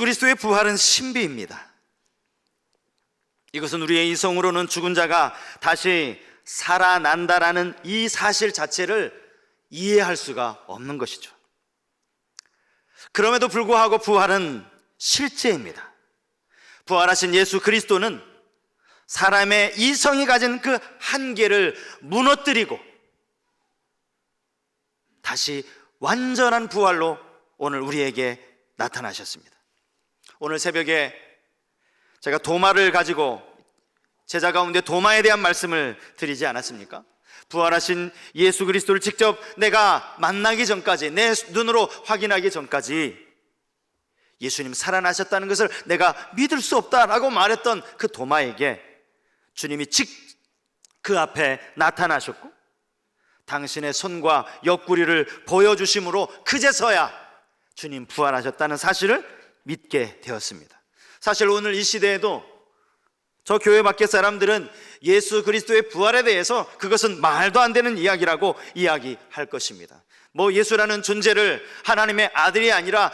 그리스도의 부활은 신비입니다. 이것은 우리의 이성으로는 죽은 자가 다시 살아난다라는 이 사실 자체를 이해할 수가 없는 것이죠. 그럼에도 불구하고 부활은 실제입니다. 부활하신 예수 그리스도는 사람의 이성이 가진 그 한계를 무너뜨리고 다시 완전한 부활로 오늘 우리에게 나타나셨습니다. 오늘 새벽에 제가 도마를 가지고 제자 가운데 도마에 대한 말씀을 드리지 않았습니까? 부활하신 예수 그리스도를 직접 내가 만나기 전까지, 내 눈으로 확인하기 전까지 예수님 살아나셨다는 것을 내가 믿을 수 없다라고 말했던 그 도마에게 주님이 그 앞에 나타나셨고 당신의 손과 옆구리를 보여주심으로 그제서야 주님 부활하셨다는 사실을 믿게 되었습니다. 사실 오늘 이 시대에도 저 교회 밖의 사람들은 예수 그리스도의 부활에 대해서 그것은 말도 안 되는 이야기라고 이야기할 것입니다. 예수라는 존재를 하나님의 아들이 아니라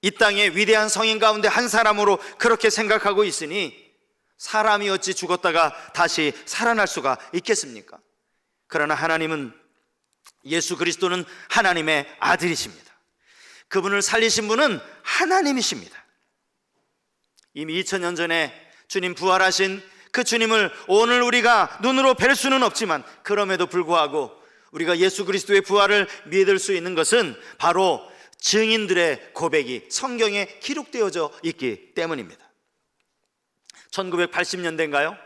이 땅의 위대한 성인 가운데 한 사람으로 그렇게 생각하고 있으니 사람이 어찌 죽었다가 다시 살아날 수가 있겠습니까? 그러나 하나님은, 예수 그리스도는 하나님의 아들이십니다. 그분을 살리신 분은 하나님이십니다. 이미 2000년 전에 주님 부활하신 그 주님을 오늘 우리가 눈으로 뵐 수는 없지만 그럼에도 불구하고 우리가 예수 그리스도의 부활을 믿을 수 있는 것은 바로 증인들의 고백이 성경에 기록되어져 있기 때문입니다. 1980년대인가요?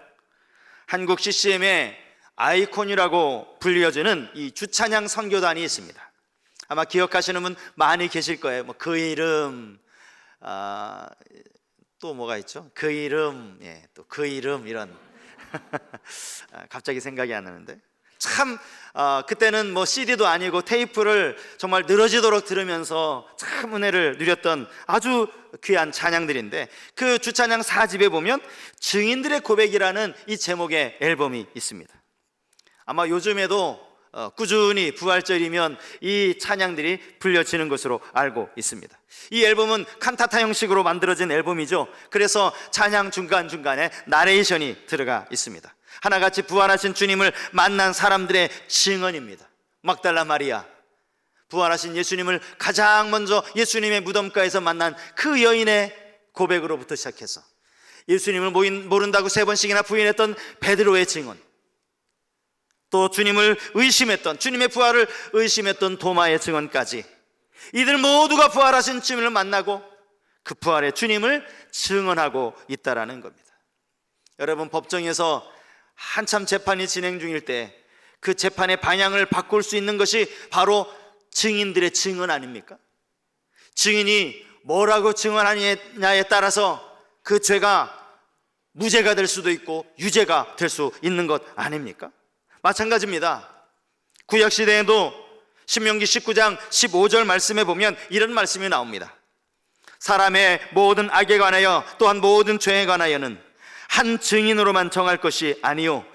한국 CCM의 아이콘이라고 불려지는 이 주찬양 선교단이 있습니다. 아마 기억하시는 분 많이 계실 거예요. 그 이름, 또 뭐가 있죠? 그 이름, 또 그 이름, 이런 갑자기 생각이 안 나는데 참 그때는 CD도 아니고 테이프를 정말 늘어지도록 들으면서 참 은혜를 누렸던 아주 귀한 찬양들인데, 그 주찬양 4집에 보면 증인들의 고백이라는 이 제목의 앨범이 있습니다. 아마 요즘에도 꾸준히 부활절이면 이 찬양들이 불려지는 것으로 알고 있습니다. 이 앨범은 칸타타 형식으로 만들어진 앨범이죠. 그래서 찬양 중간중간에 나레이션이 들어가 있습니다. 하나같이 부활하신 주님을 만난 사람들의 증언입니다. 막달라 마리아, 부활하신 예수님을 가장 먼저 예수님의 무덤가에서 만난 그 여인의 고백으로부터 시작해서 예수님을 모른다고 3번씩이나 부인했던 베드로의 증언, 또 주님을 의심했던, 주님의 부활을 의심했던 도마의 증언까지, 이들 모두가 부활하신 주님을 만나고 그 부활의 주님을 증언하고 있다라는 겁니다. 여러분, 법정에서 한참 재판이 진행 중일 때 그 재판의 방향을 바꿀 수 있는 것이 바로 증인들의 증언 아닙니까? 증인이 뭐라고 증언하느냐에 따라서 그 죄가 무죄가 될 수도 있고 유죄가 될 수 있는 것 아닙니까? 마찬가지입니다. 구약시대에도 신명기 19장 15절 말씀에 보면 이런 말씀이 나옵니다. 사람의 모든 악에 관하여 또한 모든 죄에 관하여는 한 증인으로만 정할 것이 아니요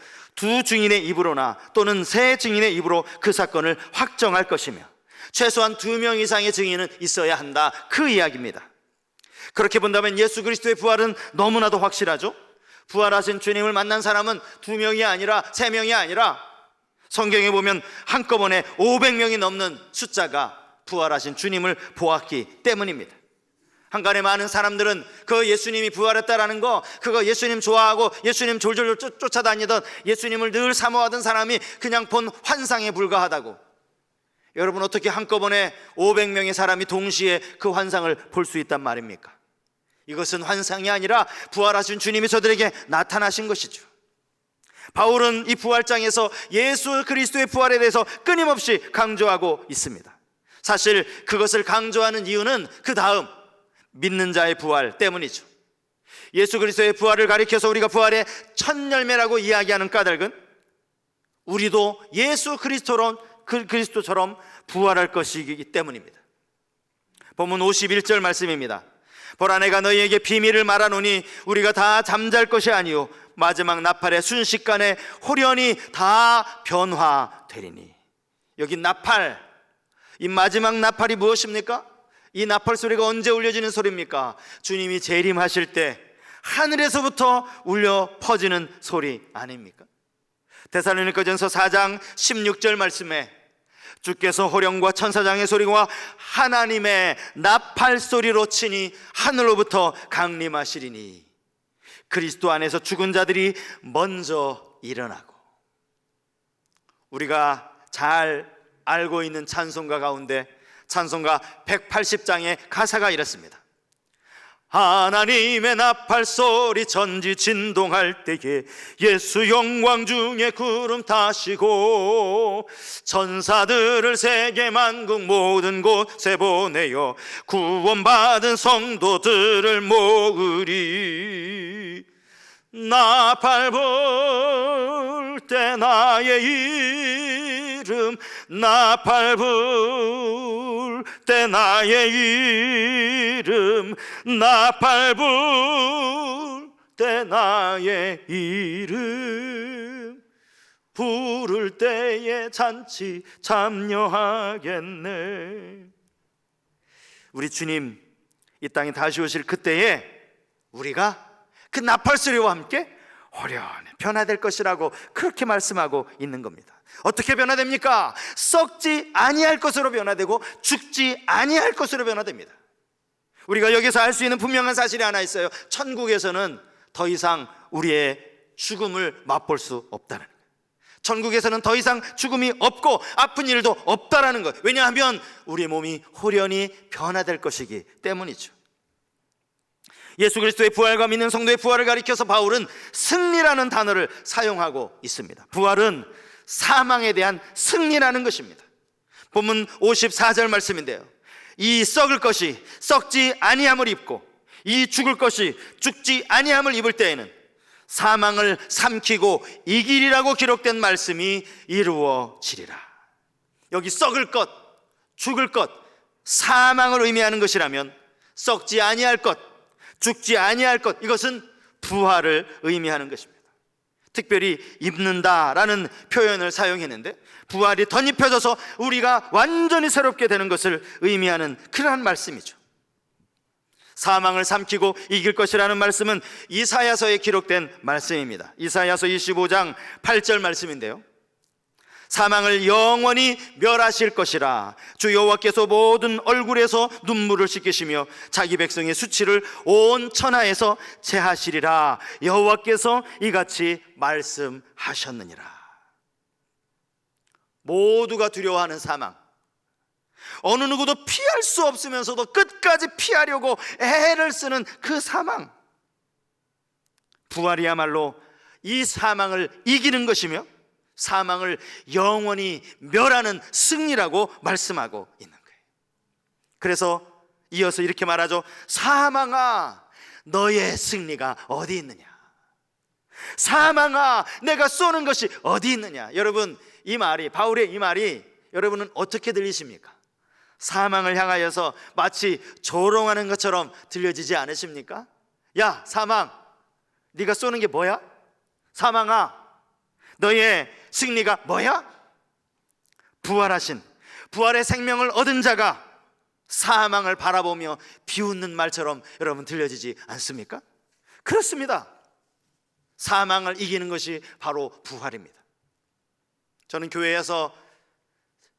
2 증인의 입으로나 또는 3 증인의 입으로 그 사건을 확정할 것이며 최소한 2명 이상의 증인은 있어야 한다, 그 이야기입니다. 그렇게 본다면 예수 그리스도의 부활은 너무나도 확실하죠. 부활하신 주님을 만난 사람은 2명이 아니라 3명이 아니라 성경에 보면 한꺼번에 500명이 넘는 숫자가 부활하신 주님을 보았기 때문입니다. 한간에 많은 사람들은 그 예수님이 부활했다라는 거, 그거 예수님 좋아하고 예수님 졸졸 쫓아다니던, 예수님을 늘 사모하던 사람이 그냥 본 환상에 불과하다고. 여러분, 어떻게 한꺼번에 500명의 사람이 동시에 그 환상을 볼 수 있단 말입니까? 이것은 환상이 아니라 부활하신 주님이 저들에게 나타나신 것이죠. 바울은 이 부활장에서 예수 그리스도의 부활에 대해서 끊임없이 강조하고 있습니다. 사실 그것을 강조하는 이유는 그 다음 믿는 자의 부활 때문이죠. 예수 그리스도의 부활을 가리켜서 우리가 부활의 첫 열매라고 이야기하는 까닭은 우리도 예수 그리스도처럼 부활할 것이기 때문입니다. 본문 51절 말씀입니다. 보라, 내가 너희에게 비밀을 말하노니 우리가 다 잠잘 것이 아니요 마지막 나팔의 순식간에 홀연히 다 변화되리니. 여기 나팔, 이 마지막 나팔이 무엇입니까? 이 나팔 소리가 언제 울려지는 소리입니까? 주님이 재림하실 때 하늘에서부터 울려 퍼지는 소리 아닙니까? 데살로니가전서 4장 16절 말씀에 주께서 호령과 천사장의 소리와 하나님의 나팔 소리로 치니 하늘로부터 강림하시리니 그리스도 안에서 죽은 자들이 먼저 일어나고. 우리가 잘 알고 있는 찬송가 가운데 찬송가 180장의 가사가 이렇습니다. 하나님의 나팔 소리 전지 진동할 때에 예수 영광 중에 구름 타시고 천사들을 세계 만국 모든 곳에 보내어 구원받은 성도들을 모으리. 나팔 불 때 나의 이름, 나팔 불 때 나의 이름, 나팔 불 때 나의 이름, 부를 때에 잔치 참여하겠네. 우리 주님 이 땅에 다시 오실 그때에 우리가 그 나팔 소리와 함께 호련히 변화될 것이라고 그렇게 말씀하고 있는 겁니다. 어떻게 변화됩니까? 썩지 아니할 것으로 변화되고 죽지 아니할 것으로 변화됩니다. 우리가 여기서 알 수 있는 분명한 사실이 하나 있어요. 천국에서는 더 이상 우리의 죽음을 맛볼 수 없다는 거예요. 천국에서는 더 이상 죽음이 없고 아픈 일도 없다라는 거예요. 왜냐하면 우리의 몸이 호련히 변화될 것이기 때문이죠. 예수 그리스도의 부활과 믿는 성도의 부활을 가리켜서 바울은 승리라는 단어를 사용하고 있습니다. 부활은 사망에 대한 승리라는 것입니다. 본문 54절 말씀인데요, 이 썩을 것이 썩지 아니함을 입고 이 죽을 것이 죽지 아니함을 입을 때에는 사망을 삼키고 이기리라고 기록된 말씀이 이루어지리라. 여기 썩을 것, 죽을 것, 사망을 의미하는 것이라면 썩지 아니할 것, 죽지 아니할 것, 이것은 부활을 의미하는 것입니다. 특별히 입는다라는 표현을 사용했는데 부활이 덧입혀져서 우리가 완전히 새롭게 되는 것을 의미하는 그러한 말씀이죠. 사망을 삼키고 이길 것이라는 말씀은 이사야서에 기록된 말씀입니다. 이사야서 25장 8절 말씀인데요, 사망을 영원히 멸하실 것이라. 주 여호와께서 모든 얼굴에서 눈물을 씻기시며 자기 백성의 수치를 온 천하에서 제하시리라. 여호와께서 이같이 말씀하셨느니라. 모두가 두려워하는 사망, 어느 누구도 피할 수 없으면서도 끝까지 피하려고 애를 쓰는 그 사망, 부활이야말로 이 사망을 이기는 것이며 사망을 영원히 멸하는 승리라고 말씀하고 있는 거예요. 그래서 이어서 이렇게 말하죠. 사망아, 너의 승리가 어디 있느냐? 사망아, 내가 쏘는 것이 어디 있느냐? 여러분, 이 말이, 바울의 이 말이 여러분은 어떻게 들리십니까? 사망을 향하여서 마치 조롱하는 것처럼 들려지지 않으십니까? 야, 사망, 네가 쏘는 게 뭐야? 사망아, 너의 승리가 뭐야? 부활하신, 부활의 생명을 얻은 자가 사망을 바라보며 비웃는 말처럼 여러분 들려지지 않습니까? 그렇습니다. 사망을 이기는 것이 바로 부활입니다. 저는 교회에서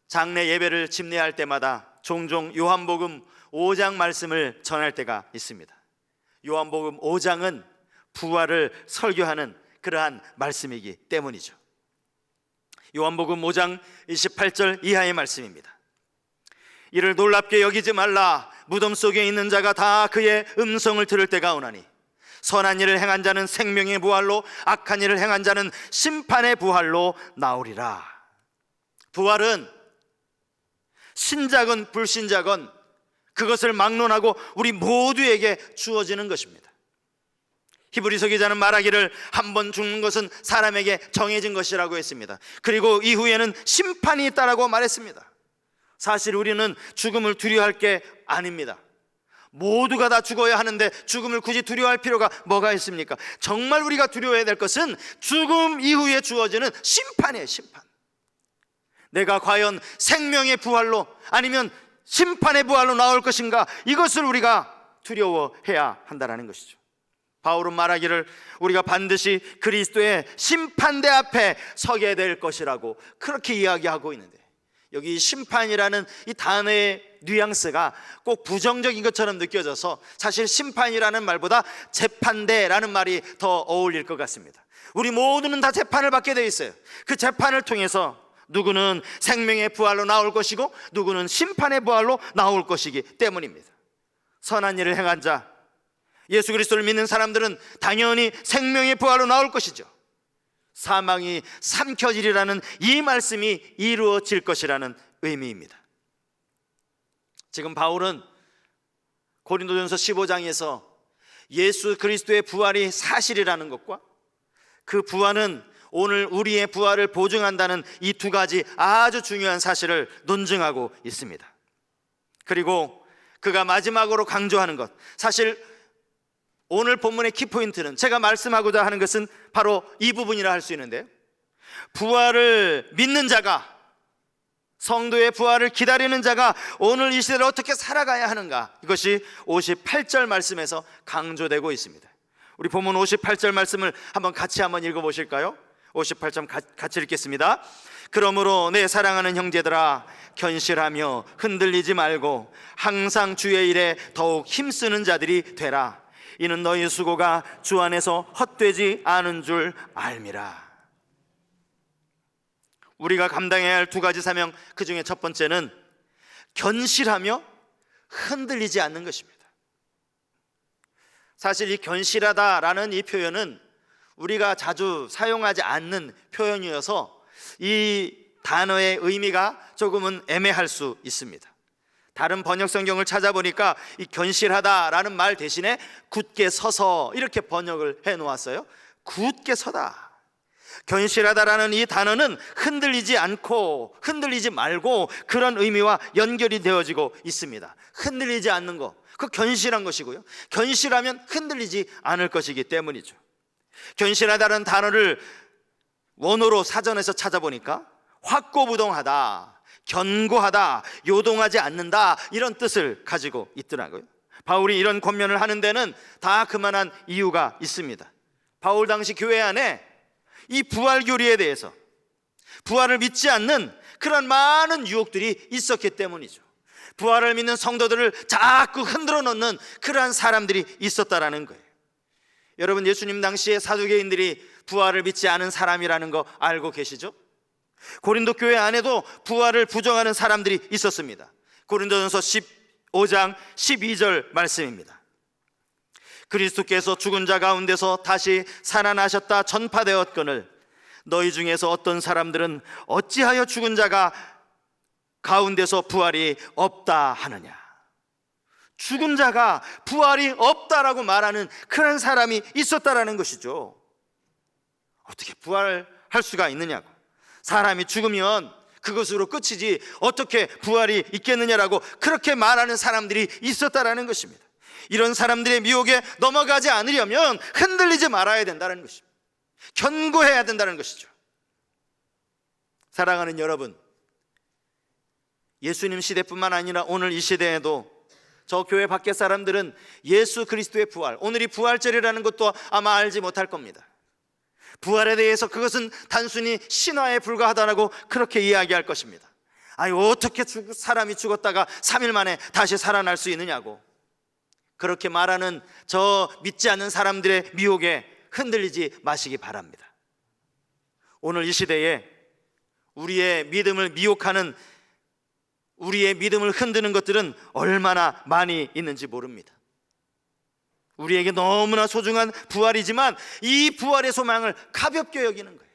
장례 예배를 집례할 때마다 종종 요한복음 5장 말씀을 전할 때가 있습니다. 요한복음 5장은 부활을 설교하는 그러한 말씀이기 때문이죠. 요한복음 5장 28절 이하의 말씀입니다. 이를 놀랍게 여기지 말라. 무덤 속에 있는 자가 다 그의 음성을 들을 때가 오나니 선한 일을 행한 자는 생명의 부활로, 악한 일을 행한 자는 심판의 부활로 나오리라. 부활은 신자건 불신자건 그것을 막론하고 우리 모두에게 주어지는 것입니다. 히브리서 기자는 말하기를 한 번 죽는 것은 사람에게 정해진 것이라고 했습니다. 그리고 이후에는 심판이 있다라고 말했습니다. 사실 우리는 죽음을 두려워할 게 아닙니다. 모두가 다 죽어야 하는데 죽음을 굳이 두려워할 필요가 뭐가 있습니까? 정말 우리가 두려워해야 될 것은 죽음 이후에 주어지는 심판이에요. 심판. 내가 과연 생명의 부활로, 아니면 심판의 부활로 나올 것인가? 이것을 우리가 두려워해야 한다는 것이죠. 바울은 말하기를 우리가 반드시 그리스도의 심판대 앞에 서게 될 것이라고 그렇게 이야기하고 있는데, 여기 심판이라는 이 단어의 뉘앙스가 꼭 부정적인 것처럼 느껴져서 사실 심판이라는 말보다 재판대라는 말이 더 어울릴 것 같습니다. 우리 모두는 다 재판을 받게 되어 있어요. 그 재판을 통해서 누구는 생명의 부활로 나올 것이고 누구는 심판의 부활로 나올 것이기 때문입니다. 선한 일을 행한 자, 예수 그리스도를 믿는 사람들은 당연히 생명의 부활로 나올 것이죠. 사망이 삼켜지리라는 이 말씀이 이루어질 것이라는 의미입니다. 지금 바울은 고린도전서 15장에서 예수 그리스도의 부활이 사실이라는 것과 그 부활은 오늘 우리의 부활을 보증한다는 이 두 가지 아주 중요한 사실을 논증하고 있습니다. 그리고 그가 마지막으로 강조하는 것, 사실 오늘 본문의 키포인트는, 제가 말씀하고자 하는 것은 바로 이 부분이라 할 수 있는데요, 부활을 믿는 자가, 성도의 부활을 기다리는 자가 오늘 이 시대를 어떻게 살아가야 하는가, 이것이 58절 말씀에서 강조되고 있습니다. 우리 본문 58절 말씀을 같이 한번 읽어보실까요? 58절 같이 읽겠습니다. 그러므로 내 사랑하는 형제들아, 견실하며 흔들리지 말고 항상 주의 일에 더욱 힘쓰는 자들이 되라. 이는 너희 수고가 주 안에서 헛되지 않은 줄 알미라. 우리가 감당해야 할 두 가지 사명, 그 중에 첫 번째는 견실하며 흔들리지 않는 것입니다. 사실 이 견실하다라는 이 표현은 우리가 자주 사용하지 않는 표현이어서 이 단어의 의미가 조금은 애매할 수 있습니다. 다른 번역 성경을 찾아보니까 이 견실하다라는 말 대신에 굳게 서서 이렇게 번역을 해 놓았어요. 굳게 서다. 견실하다라는 이 단어는 흔들리지 않고 흔들리지 말고 그런 의미와 연결이 되어지고 있습니다. 흔들리지 않는 거, 그 견실한 것이고요, 견실하면 흔들리지 않을 것이기 때문이죠. 견실하다는 단어를 원어로 사전에서 찾아보니까 확고부동하다, 견고하다, 요동하지 않는다, 이런 뜻을 가지고 있더라고요. 바울이 이런 권면을 하는 데는 다 그만한 이유가 있습니다. 바울 당시 교회 안에 이 부활 교리에 대해서, 부활을 믿지 않는 그런 많은 유혹들이 있었기 때문이죠. 부활을 믿는 성도들을 자꾸 흔들어 놓는 그러한 사람들이 있었다라는 거예요. 여러분, 예수님 당시에 사두개인들이 부활을 믿지 않은 사람이라는 거 알고 계시죠? 고린도 교회 안에도 부활을 부정하는 사람들이 있었습니다. 고린도전서 15장 12절 말씀입니다. 그리스도께서 죽은 자 가운데서 다시 살아나셨다 전파되었거늘 너희 중에서 어떤 사람들은 어찌하여 죽은 자가 가운데서 부활이 없다 하느냐. 죽은 자가 부활이 없다라고 말하는 그런 사람이 있었다라는 것이죠. 어떻게 부활할 수가 있느냐고. 사람이 죽으면 그것으로 끝이지 어떻게 부활이 있겠느냐라고 그렇게 말하는 사람들이 있었다라는 것입니다. 이런 사람들의 미혹에 넘어가지 않으려면 흔들리지 말아야 된다는 것입니다. 견고해야 된다는 것이죠. 사랑하는 여러분, 예수님 시대뿐만 아니라 오늘 이 시대에도 저 교회 밖의 사람들은 예수 그리스도의 부활, 오늘이 부활절이라는 것도 아마 알지 못할 겁니다. 부활에 대해서 그것은 단순히 신화에 불과하다라고 그렇게 이야기할 것입니다. 아니, 어떻게 사람이 죽었다가 3일 만에 다시 살아날 수 있느냐고 그렇게 말하는 저 믿지 않는 사람들의 미혹에 흔들리지 마시기 바랍니다. 오늘 이 시대에 우리의 믿음을 미혹하는, 우리의 믿음을 흔드는 것들은 얼마나 많이 있는지 모릅니다. 우리에게 너무나 소중한 부활이지만 이 부활의 소망을 가볍게 여기는 거예요.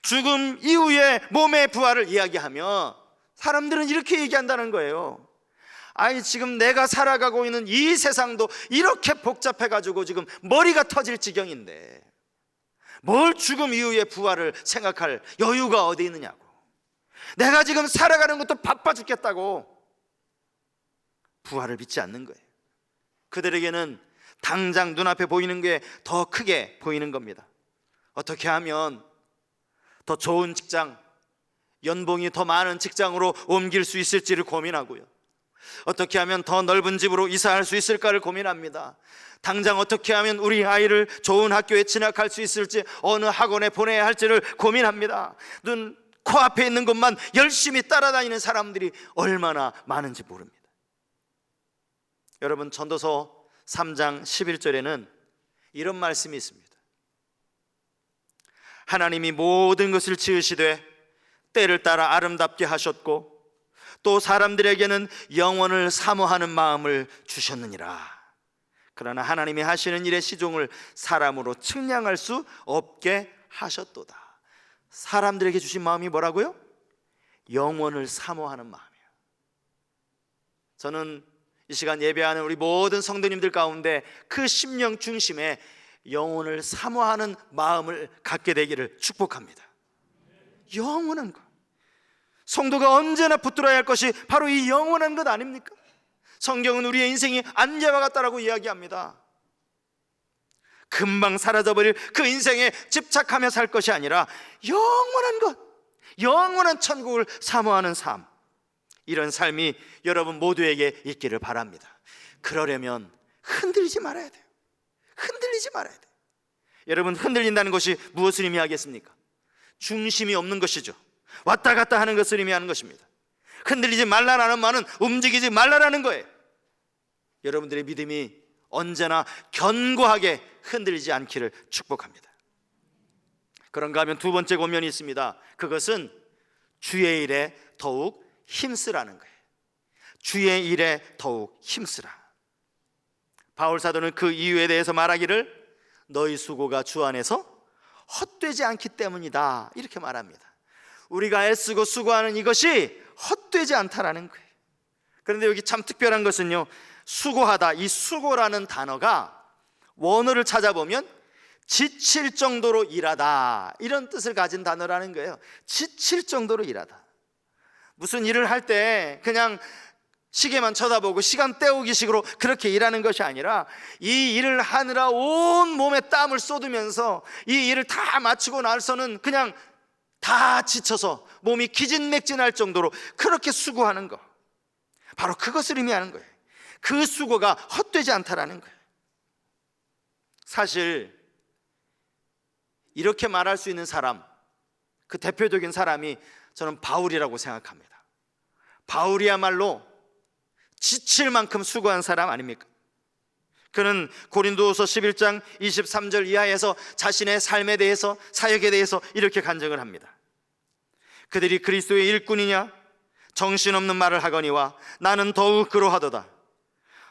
죽음 이후의 몸의 부활을 이야기하며 사람들은 이렇게 얘기한다는 거예요. 아니, 지금 내가 살아가고 있는 이 세상도 이렇게 복잡해가지고 지금 머리가 터질 지경인데 뭘 죽음 이후의 부활을 생각할 여유가 어디 있느냐고. 내가 지금 살아가는 것도 바빠 죽겠다고 부활을 믿지 않는 거예요. 그들에게는 당장 눈앞에 보이는 게 더 크게 보이는 겁니다. 어떻게 하면 더 좋은 직장, 연봉이 더 많은 직장으로 옮길 수 있을지를 고민하고요, 어떻게 하면 더 넓은 집으로 이사할 수 있을까를 고민합니다. 당장 어떻게 하면 우리 아이를 좋은 학교에 진학할 수 있을지, 어느 학원에 보내야 할지를 고민합니다. 눈 코앞에 있는 것만 열심히 따라다니는 사람들이 얼마나 많은지 모릅니다. 여러분, 전도서 3장 11절에는 이런 말씀이 있습니다. 하나님이 모든 것을 지으시되 때를 따라 아름답게 하셨고 또 사람들에게는 영원을 사모하는 마음을 주셨느니라. 그러나 하나님이 하시는 일의 시종을 사람으로 측량할 수 없게 하셨도다. 사람들에게 주신 마음이 뭐라고요? 영원을 사모하는 마음이에요. 저는 이 시간 예배하는 우리 모든 성도님들 가운데 그 심령 중심에 영혼을 사모하는 마음을 갖게 되기를 축복합니다. 영원한 것, 성도가 언제나 붙들어야 할 것이 바로 이 영원한 것 아닙니까? 성경은 우리의 인생이 안개와 같다라고 이야기합니다. 금방 사라져버릴 그 인생에 집착하며 살 것이 아니라 영원한 것, 영원한 천국을 사모하는 삶, 이런 삶이 여러분 모두에게 있기를 바랍니다. 그러려면 흔들리지 말아야 돼요. 흔들리지 말아야 돼요. 여러분, 흔들린다는 것이 무엇을 의미하겠습니까? 중심이 없는 것이죠. 왔다 갔다 하는 것을 의미하는 것입니다. 흔들리지 말라라는 말은 움직이지 말라라는 거예요. 여러분들의 믿음이 언제나 견고하게 흔들리지 않기를 축복합니다. 그런가 하면 두 번째 권면이 있습니다. 그것은 주의 일에 더욱 힘쓰라는 거예요. 주의 일에 더욱 힘쓰라. 바울 사도는 그 이유에 대해서 말하기를 너희 수고가 주 안에서 헛되지 않기 때문이다, 이렇게 말합니다. 우리가 애쓰고 수고하는 이것이 헛되지 않다라는 거예요. 그런데 여기 참 특별한 것은요, 수고하다, 이 수고라는 단어가 원어를 찾아보면 지칠 정도로 일하다, 이런 뜻을 가진 단어라는 거예요. 지칠 정도로 일하다. 무슨 일을 할 때 그냥 시계만 쳐다보고 시간 때우기 식으로 그렇게 일하는 것이 아니라 이 일을 하느라 온 몸에 땀을 쏟으면서 이 일을 다 마치고 나서는 그냥 다 지쳐서 몸이 기진맥진할 정도로 그렇게 수고하는 것, 바로 그것을 의미하는 거예요. 그 수고가 헛되지 않다라는 거예요. 사실 이렇게 말할 수 있는 사람, 그 대표적인 사람이 저는 바울이라고 생각합니다. 바울이야말로 지칠 만큼 수고한 사람 아닙니까? 그는 고린도후서 11장 23절 이하에서 자신의 삶에 대해서, 사역에 대해서 이렇게 간증을 합니다. 그들이 그리스도의 일꾼이냐? 정신없는 말을 하거니와 나는 더욱 그러하도다.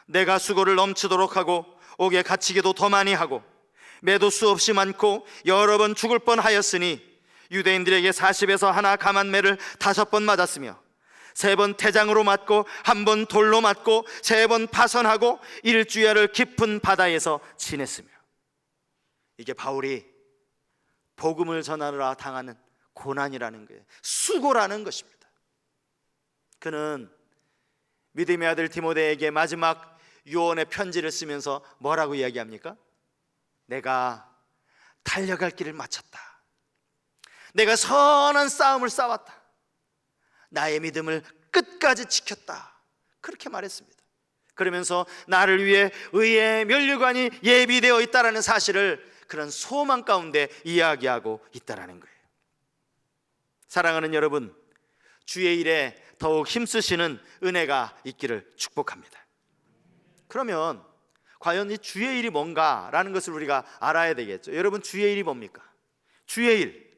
내가 수고를 넘치도록 하고 옥에 갇히기도 더 많이 하고 매도 수없이 많고 여러 번 죽을 뻔하였으니 유대인들에게 40에서 하나 감한매를 5번 맞았으며 3번 태장으로 맞고 1번 돌로 맞고 3번 파선하고 일주야를 깊은 바다에서 지냈으며. 이게 바울이 복음을 전하느라 당하는 고난이라는 거예요. 수고라는 것입니다. 그는 믿음의 아들 디모데에게 마지막 유언의 편지를 쓰면서 뭐라고 이야기합니까? 내가 달려갈 길을 마쳤다. 내가 선한 싸움을 싸웠다. 나의 믿음을 끝까지 지켰다. 그렇게 말했습니다. 그러면서 나를 위해 의의 면류관이 예비되어 있다는 사실을 그런 소망 가운데 이야기하고 있다는 거예요. 사랑하는 여러분, 주의 일에 더욱 힘쓰시는 은혜가 있기를 축복합니다. 그러면 과연 이 주의 일이 뭔가라는 것을 우리가 알아야 되겠죠. 여러분, 주의 일이 뭡니까? 주의 일,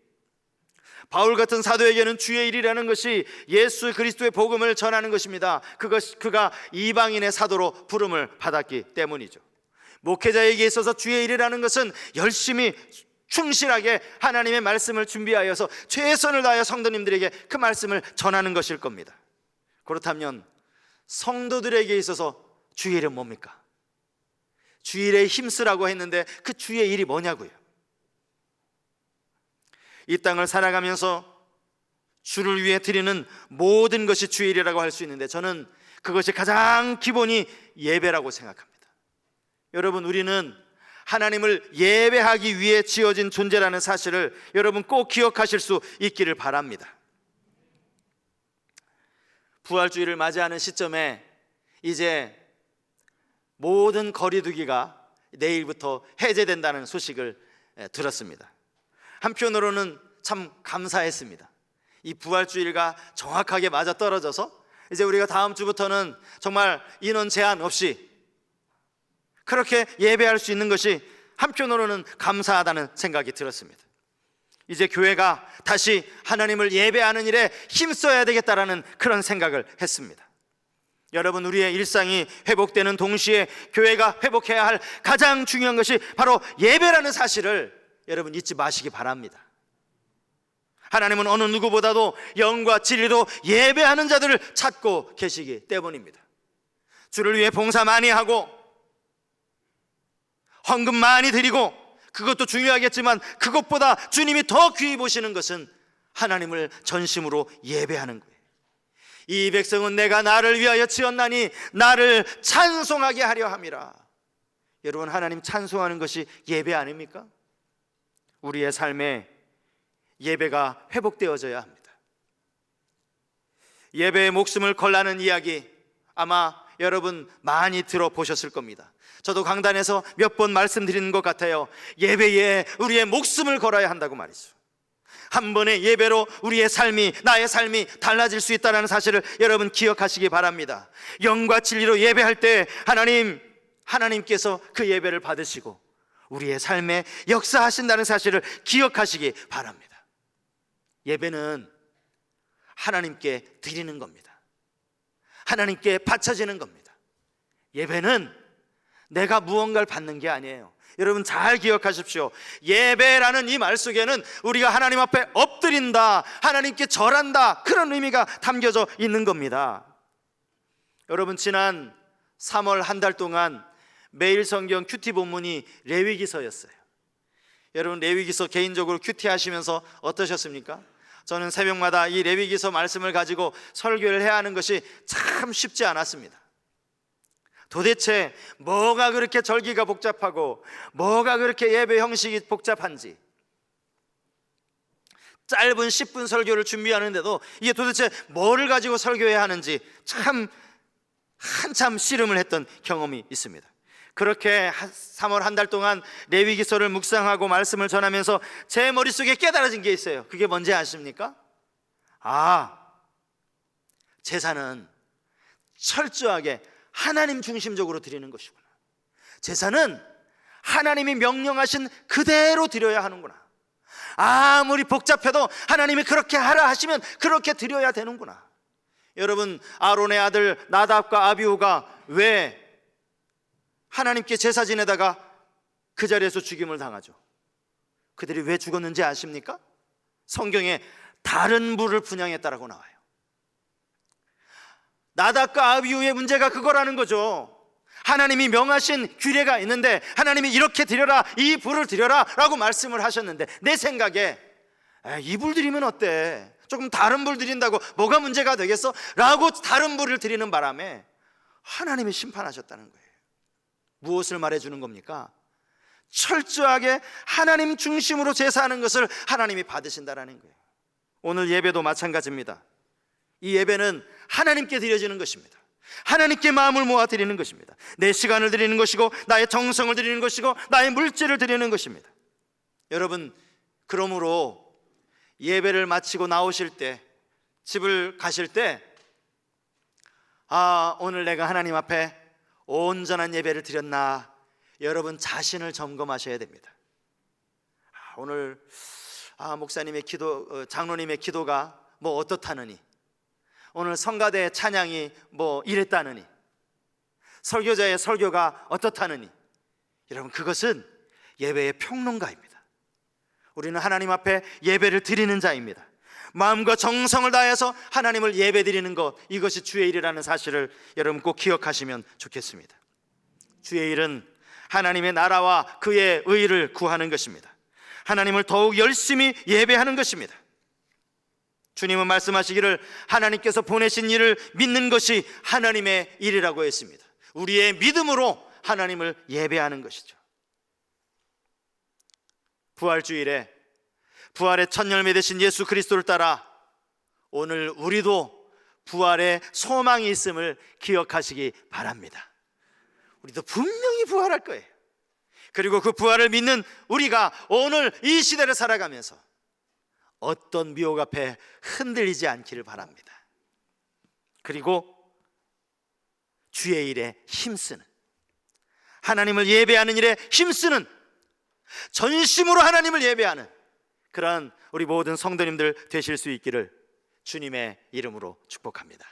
바울 같은 사도에게는 주의 일이라는 것이 예수 그리스도의 복음을 전하는 것입니다. 그가 이방인의 사도로 부름을 받았기 때문이죠. 목회자에게 있어서 주의 일이라는 것은 열심히 충실하게 하나님의 말씀을 준비하여서 최선을 다하여 성도님들에게 그 말씀을 전하는 것일 겁니다. 그렇다면 성도들에게 있어서 주의 일은 뭡니까? 주의 일에 힘쓰라고 했는데 그 주의 일이 뭐냐고요? 이 땅을 살아가면서 주를 위해 드리는 모든 것이 주의 일이라고 할 수 있는데 저는 그것이 가장 기본이 예배라고 생각합니다. 여러분, 우리는 하나님을 예배하기 위해 지어진 존재라는 사실을 여러분 꼭 기억하실 수 있기를 바랍니다. 부활주의를 맞이하는 시점에 이제 모든 거리두기가 내일부터 해제된다는 소식을 들었습니다. 한편으로는 참 감사했습니다. 이 부활주일과 정확하게 맞아떨어져서 이제 우리가 다음 주부터는 정말 인원 제한 없이 그렇게 예배할 수 있는 것이 한편으로는 감사하다는 생각이 들었습니다. 이제 교회가 다시 하나님을 예배하는 일에 힘써야 되겠다라는 그런 생각을 했습니다. 여러분, 우리의 일상이 회복되는 동시에 교회가 회복해야 할 가장 중요한 것이 바로 예배라는 사실을 여러분 잊지 마시기 바랍니다. 하나님은 어느 누구보다도 영과 진리로 예배하는 자들을 찾고 계시기 때문입니다. 주를 위해 봉사 많이 하고 헌금 많이 드리고 그것도 중요하겠지만 그것보다 주님이 더 귀히 보시는 것은 하나님을 전심으로 예배하는 거예요. 이 백성은 내가 나를 위하여 지었나니 나를 찬송하게 하려 함이라. 여러분, 하나님 찬송하는 것이 예배 아닙니까? 우리의 삶에 예배가 회복되어져야 합니다. 예배에 목숨을 걸라는 이야기 아마 여러분 많이 들어보셨을 겁니다. 저도 강단에서 몇 번 말씀드리는 것 같아요. 예배에 우리의 목숨을 걸어야 한다고 말이죠. 한 번의 예배로 우리의 삶이, 나의 삶이 달라질 수 있다는 사실을 여러분 기억하시기 바랍니다. 영과 진리로 예배할 때 하나님께서 그 예배를 받으시고 우리의 삶에 역사하신다는 사실을 기억하시기 바랍니다. 예배는 하나님께 드리는 겁니다. 하나님께 바쳐지는 겁니다. 예배는 내가 무언가를 받는 게 아니에요. 여러분 잘 기억하십시오. 예배라는 이 말 속에는 우리가 하나님 앞에 엎드린다, 하나님께 절한다, 그런 의미가 담겨져 있는 겁니다. 여러분, 지난 3월 한 달 동안 매일 성경 큐티 본문이 레위기서였어요. 여러분, 레위기서 개인적으로 큐티 하시면서 어떠셨습니까? 저는 새벽마다 이 레위기서 말씀을 가지고 설교를 해야 하는 것이 참 쉽지 않았습니다. 도대체 뭐가 그렇게 절기가 복잡하고 뭐가 그렇게 예배 형식이 복잡한지, 짧은 10분 설교를 준비하는데도 이게 도대체 뭐를 가지고 설교해야 하는지 참 한참 씨름을 했던 경험이 있습니다. 그렇게 3월 한 달 동안 레위기서를 묵상하고 말씀을 전하면서 제 머릿속에 깨달아진 게 있어요. 그게 뭔지 아십니까? 제사는 철저하게 하나님 중심적으로 드리는 것이구나. 제사는 하나님이 명령하신 그대로 드려야 하는구나. 아무리 복잡해도 하나님이 그렇게 하라 하시면 그렇게 드려야 되는구나. 여러분, 아론의 아들 나답과 아비후가 왜 하나님께 제사 지내다가 그 자리에서 죽임을 당하죠? 그들이 왜 죽었는지 아십니까? 성경에 다른 불을 분향했다라고 나와요. 나답과 아비후의 문제가 그거라는 거죠. 하나님이 명하신 규례가 있는데 하나님이 이렇게 드려라, 이 불을 드려라 라고 말씀을 하셨는데 내 생각에 이 불 드리면 어때? 조금 다른 불 드린다고 뭐가 문제가 되겠어? 라고 다른 불을 드리는 바람에 하나님이 심판하셨다는 거예요. 무엇을 말해주는 겁니까? 철저하게 하나님 중심으로 제사하는 것을 하나님이 받으신다라는 거예요. 오늘 예배도 마찬가지입니다. 이 예배는 하나님께 드려지는 것입니다. 하나님께 마음을 모아 드리는 것입니다. 내 시간을 드리는 것이고 나의 정성을 드리는 것이고 나의 물질을 드리는 것입니다. 여러분, 그러므로 예배를 마치고 나오실 때, 집을 가실 때 오늘 내가 하나님 앞에 온전한 예배를 드렸나, 여러분 자신을 점검하셔야 됩니다. 오늘 목사님의 기도, 장로님의 기도가 뭐 어떻다느니, 오늘 성가대 찬양이 뭐 이랬다느니, 설교자의 설교가 어떻다느니, 여러분 그것은 예배의 평론가입니다. 우리는 하나님 앞에 예배를 드리는 자입니다. 마음과 정성을 다해서 하나님을 예배 드리는 것, 이것이 주의 일이라는 사실을 여러분 꼭 기억하시면 좋겠습니다. 주의 일은 하나님의 나라와 그의 의를 구하는 것입니다. 하나님을 더욱 열심히 예배하는 것입니다. 주님은 말씀하시기를 하나님께서 보내신 일을 믿는 것이 하나님의 일이라고 했습니다. 우리의 믿음으로 하나님을 예배하는 것이죠. 부활주일에 부활의 첫 열매 되신 예수 그리스도를 따라 오늘 우리도 부활의 소망이 있음을 기억하시기 바랍니다. 우리도 분명히 부활할 거예요. 그리고 그 부활을 믿는 우리가 오늘 이 시대를 살아가면서 어떤 미혹 앞에 흔들리지 않기를 바랍니다. 그리고 주의 일에 힘쓰는, 하나님을 예배하는 일에 힘쓰는, 전심으로 하나님을 예배하는 그러한 우리 모든 성도님들 되실 수 있기를 주님의 이름으로 축복합니다.